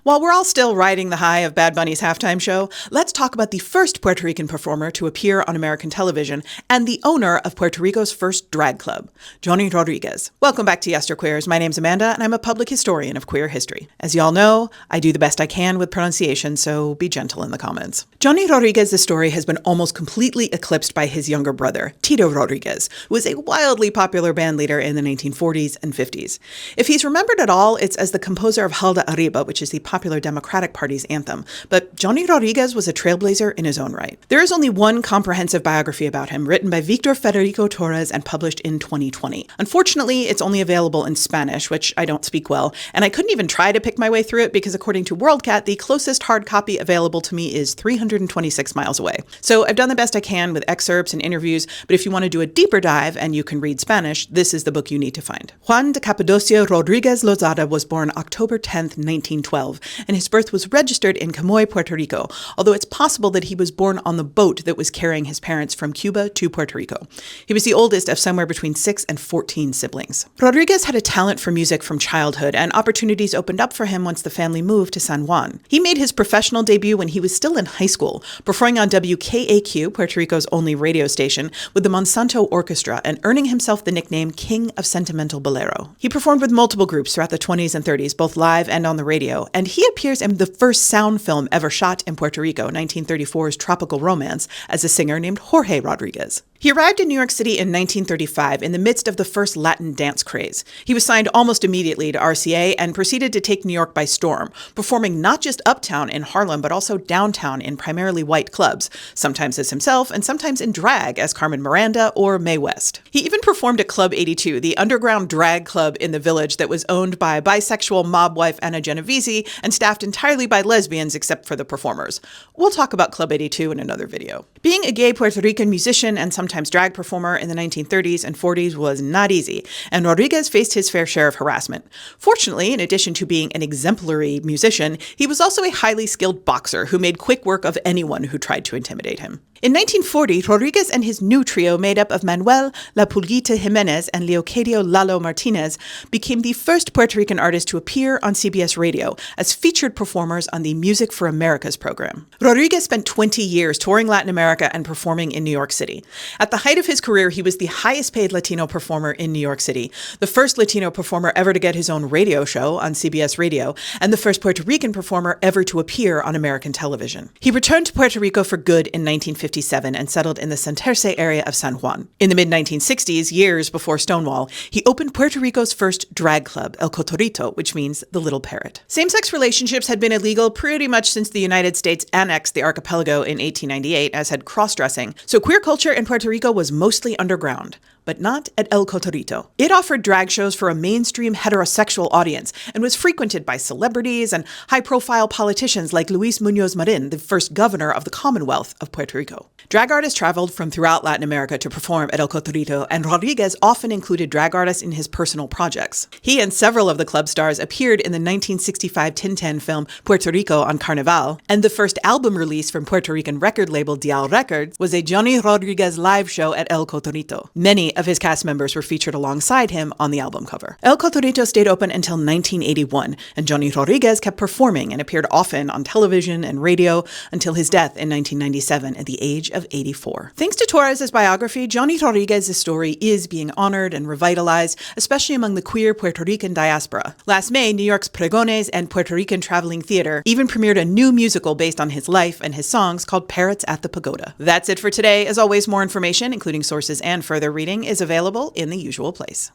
While we're all still riding the high of Bad Bunny's halftime show, let's talk about the first Puerto Rican performer to appear on American television and the owner of Puerto Rico's first drag club, Johnny Rodríguez. Welcome back to Yesterqueers. My name's Amanda, and I'm a public historian of queer history. As y'all know, I do the best I can with pronunciation, so be gentle in the comments. Johnny Rodríguez's story has been almost completely eclipsed by his younger brother, Tito Rodríguez, who was a wildly popular bandleader in the 1940s and 50s. If he's remembered at all, it's as the composer of Jalda Arriba, which is the popular Democratic Party's anthem, but Johnny Rodríguez was a trailblazer in his own right. There is only one comprehensive biography about him, written by Victor Federico Torres and published in 2020. Unfortunately, it's only available in Spanish, which I don't speak well, and I couldn't even try to pick my way through it because according to WorldCat, the closest hard copy available to me is 326 miles away. So I've done the best I can with excerpts and interviews, but if you want to do a deeper dive and you can read Spanish, this is the book you need to find. Juan de Cappadocia Rodríguez Lozada was born October 10th, 1912, and his birth was registered in Camoy, Puerto Rico, although it's possible that he was born on the boat that was carrying his parents from Cuba to Puerto Rico. He was the oldest of somewhere between 6 and 14 siblings. Rodríguez had a talent for music from childhood, and opportunities opened up for him once the family moved to San Juan. He made his professional debut when he was still in high school, performing on WKAQ, Puerto Rico's only radio station, with the Monsanto Orchestra and earning himself the nickname King of Sentimental Bolero. He performed with multiple groups throughout the 20s and 30s, both live and on the radio, and he appears in the first sound film ever shot in Puerto Rico, 1934's Tropical Romance, as a singer named Jorge Rodríguez. He arrived in New York City in 1935 in the midst of the first Latin dance craze. He was signed almost immediately to RCA and proceeded to take New York by storm, performing not just uptown in Harlem, but also downtown in primarily white clubs, sometimes as himself and sometimes in drag as Carmen Miranda or Mae West. He even performed at Club 82, the underground drag club in the Village that was owned by bisexual mob wife Anna Genovese and staffed entirely by lesbians except for the performers. We'll talk about Club 82 in another video. Being a gay Puerto Rican musician and sometimes drag performer in the 1930s and 40s was not easy, and Rodríguez faced his fair share of harassment. Fortunately, in addition to being an exemplary musician, he was also a highly skilled boxer who made quick work of anyone who tried to intimidate him. In 1940, Rodríguez and his new trio, made up of Manuel La Pulguita Jimenez and Leocadio Lalo Martinez, became the first Puerto Rican artists to appear on CBS radio as featured performers on the Music for Americas program. Rodríguez spent 20 years touring Latin America and performing in New York City. At the height of his career, he was the highest paid Latino performer in New York City, the first Latino performer ever to get his own radio show on CBS Radio, and the first Puerto Rican performer ever to appear on American television. He returned to Puerto Rico for good in 1957 and settled in the Santurce area of San Juan. In the mid-1960s, years before Stonewall, he opened Puerto Rico's first drag club, El Cotorrito, which means the little parrot. Same-sex relationships had been illegal pretty much since the United States annexed the archipelago in 1898, as had cross-dressing, so queer culture in Puerto Rico was mostly underground. But not at El Cotorrito. It offered drag shows for a mainstream heterosexual audience and was frequented by celebrities and high-profile politicians like Luis Muñoz Marin, the first governor of the Commonwealth of Puerto Rico. Drag artists traveled from throughout Latin America to perform at El Cotorrito, and Rodríguez often included drag artists in his personal projects. He and several of the club stars appeared in the 1965 Tintin film Puerto Rico on Carnaval, and the first album release from Puerto Rican record label Dial Records was a Johnny Rodríguez live show at El Cotorrito. Many of his cast members were featured alongside him on the album cover. El Cotorrito stayed open until 1981, and Johnny Rodríguez kept performing and appeared often on television and radio until his death in 1997 at the age of 84. Thanks to Torres' biography, Johnny Rodríguez's story is being honored and revitalized, especially among the queer Puerto Rican diaspora. Last May, New York's Pregones and Puerto Rican Traveling Theater even premiered a new musical based on his life and his songs called Parrots at the Pagoda. That's it for today. As always, more information, including sources and further reading, is available in the usual place.